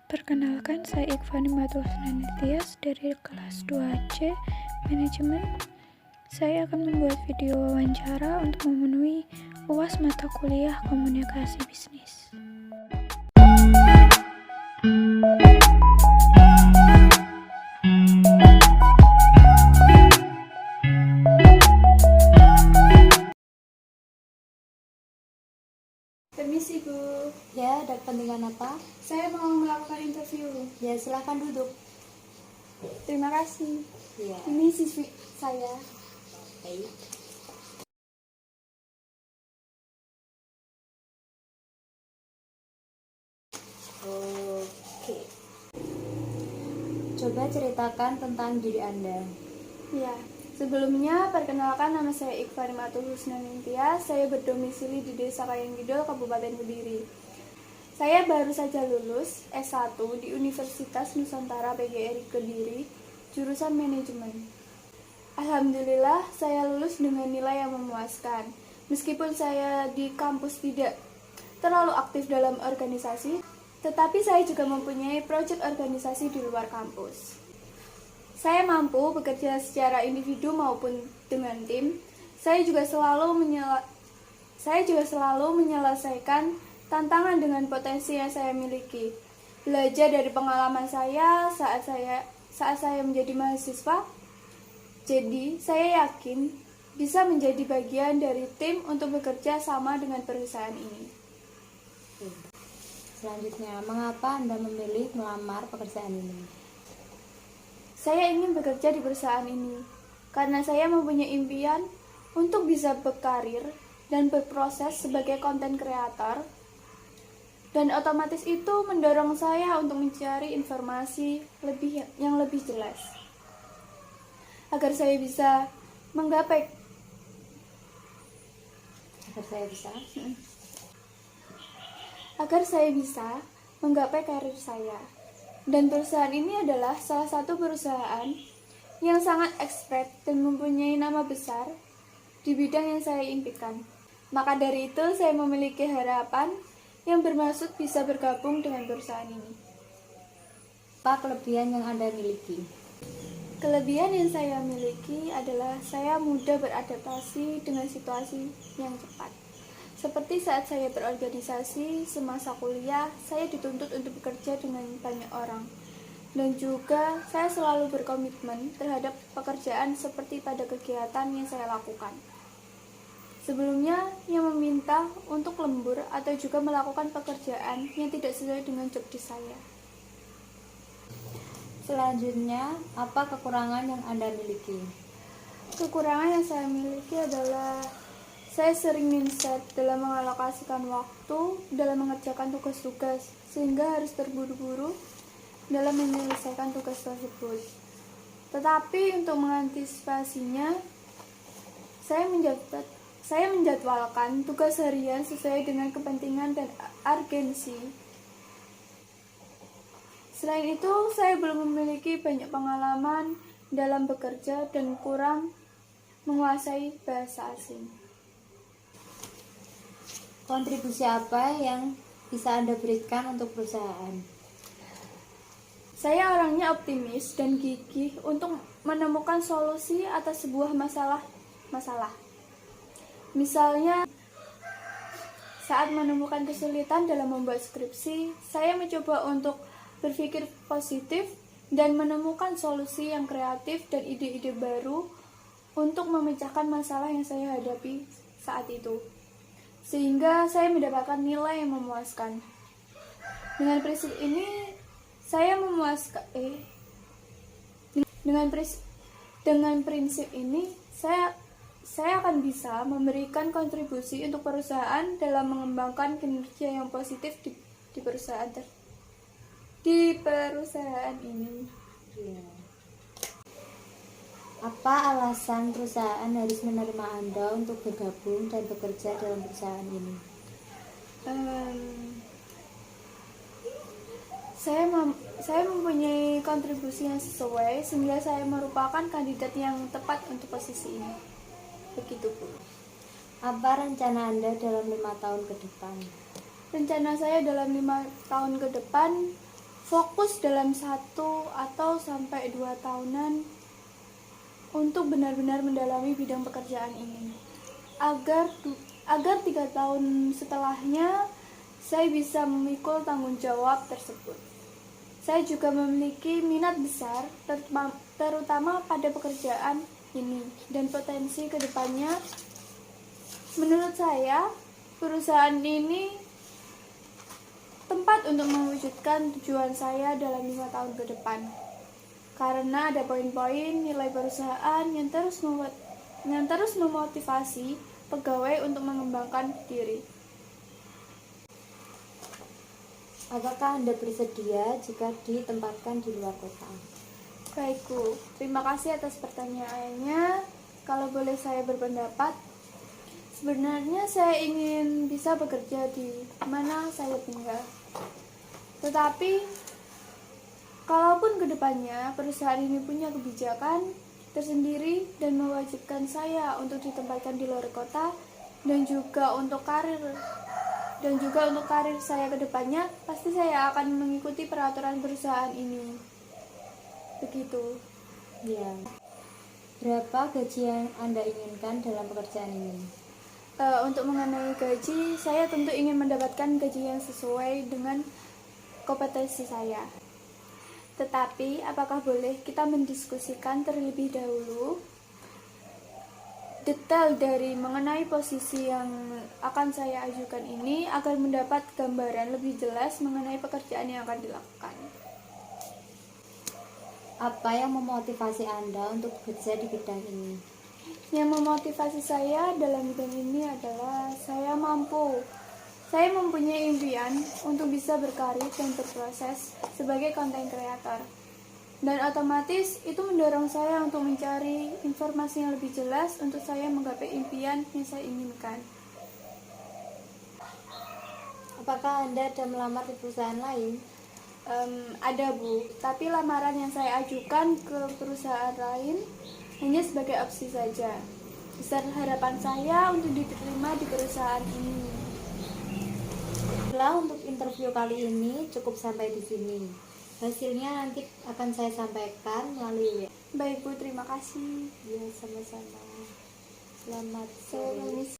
Perkenalkan, saya Iqfani Matulsnani Tias dari kelas 2C Manajemen. Saya akan membuat video wawancara untuk memenuhi UAS mata kuliah Komunikasi Bisnis. Permisi Bu. Ya, ada kepentingan apa? Saya mau melakukan interview. Ya, silahkan duduk. Terima kasih. Ya. Ini siswi saya. Baik. Oke. Coba ceritakan tentang diri Anda. Ya. Sebelumnya, perkenalkan, nama saya Iqfani Matulsnani Tias. Saya berdomisili di Desa Kayanggidul, Kabupaten Kediri. Saya baru saja lulus S1 di Universitas Nusantara PGRI Kediri, jurusan manajemen. Alhamdulillah, saya lulus dengan nilai yang memuaskan. Meskipun saya di kampus tidak terlalu aktif dalam organisasi, tetapi saya juga mempunyai proyek organisasi di luar kampus. Saya mampu bekerja secara individu maupun dengan tim. Saya juga selalu menyelesaikan tantangan dengan potensi yang saya miliki. Belajar dari pengalaman saya saat saya menjadi mahasiswa. Jadi, saya yakin bisa menjadi bagian dari tim untuk bekerja sama dengan perusahaan ini. Selanjutnya, mengapa Anda memilih melamar pekerjaan ini? Saya ingin bekerja di perusahaan ini karena saya mempunyai impian untuk bisa berkarir dan berproses sebagai konten kreator, dan otomatis itu mendorong saya untuk mencari informasi yang lebih jelas agar saya bisa menggapai karir saya. Dan perusahaan ini adalah salah satu perusahaan yang sangat ekspert dan mempunyai nama besar di bidang yang saya impikan. Maka dari itu saya memiliki harapan yang bermaksud bisa bergabung dengan perusahaan ini. Apa kelebihan yang Anda miliki? Kelebihan yang saya miliki adalah saya mudah beradaptasi dengan situasi yang cepat. Seperti saat saya berorganisasi semasa kuliah, saya dituntut untuk bekerja dengan banyak orang. Dan juga saya selalu berkomitmen terhadap pekerjaan seperti pada kegiatan yang saya lakukan. Sebelumnya, yang meminta untuk lembur atau juga melakukan pekerjaan yang tidak sesuai dengan job desk saya. Selanjutnya, apa kekurangan yang Anda miliki? Kekurangan yang saya miliki adalah saya sering mindset dalam mengalokasikan waktu dalam mengerjakan tugas-tugas, sehingga harus terburu-buru dalam menyelesaikan tugas tersebut. Tetapi untuk mengantisipasinya, saya menjadwalkan tugas harian sesuai dengan kepentingan dan urgensi. Selain itu, saya belum memiliki banyak pengalaman dalam bekerja dan kurang menguasai bahasa asing. Kontribusi apa yang bisa Anda berikan untuk perusahaan? Saya orangnya optimis dan gigih untuk menemukan solusi atas sebuah masalah. Misalnya, saat menemukan kesulitan dalam membuat skripsi, saya mencoba untuk berpikir positif dan menemukan solusi yang kreatif dan ide-ide baru untuk memecahkan masalah yang saya hadapi saat itu, sehingga saya mendapatkan nilai yang memuaskan. Dengan prinsip ini, saya akan bisa memberikan kontribusi untuk perusahaan dalam mengembangkan kinerja yang positif di perusahaan ini. Ya. Apa alasan perusahaan harus menerima Anda untuk bergabung dan bekerja dalam perusahaan ini? Saya mempunyai kontribusi yang sesuai, sehingga saya merupakan kandidat yang tepat untuk posisi ini. Begitu, Bu. Apa rencana Anda dalam 5 tahun ke depan? Rencana saya dalam 5 tahun ke depan, fokus dalam 1 atau sampai 2 tahunan untuk benar-benar mendalami bidang pekerjaan ini, agar 3 tahun setelahnya saya bisa memikul tanggung jawab tersebut. Saya juga memiliki minat besar terutama pada pekerjaan ini, dan potensi kedepannya menurut saya perusahaan ini tempat untuk mewujudkan tujuan saya dalam 5 tahun ke depan, karena ada poin-poin nilai perusahaan yang terus memotivasi pegawai untuk mengembangkan diri. Apakah Anda bersedia jika ditempatkan di luar kota? Baik Bu, terima kasih atas pertanyaannya. Kalau boleh saya berpendapat, sebenarnya saya ingin bisa bekerja di mana saya tinggal. Tetapi, kalaupun kedepannya perusahaan ini punya kebijakan tersendiri dan mewajibkan saya untuk ditempatkan di luar kota, dan juga untuk karir saya ke depannya, pasti saya akan mengikuti peraturan perusahaan ini. Begitu. Ya. Berapa gaji yang Anda inginkan dalam pekerjaan ini? Untuk mengenai gaji, saya tentu ingin mendapatkan gaji yang sesuai dengan kompetensi saya. Tetapi, apakah boleh kita mendiskusikan terlebih dahulu detail dari mengenai posisi yang akan saya ajukan ini, agar mendapat gambaran lebih jelas mengenai pekerjaan yang akan dilakukan. Apa yang memotivasi Anda untuk bekerja di bidang ini? Yang memotivasi saya dalam bidang ini adalah saya mempunyai impian untuk bisa berkarir dan berproses sebagai content creator. Dan otomatis itu mendorong saya untuk mencari informasi yang lebih jelas untuk saya menggapai impian yang saya inginkan. Apakah Anda ada melamar di perusahaan lain? Ada Bu, tapi lamaran yang saya ajukan ke perusahaan lain hanya sebagai opsi saja. Besar harapan saya untuk diterima di perusahaan ini. Setelah untuk interview kali ini cukup sampai di sini. Hasilnya nanti akan saya sampaikan melalui WA. Baik Bu, terima kasih. Ya, sama-sama. Selamat Saya sore. permisi.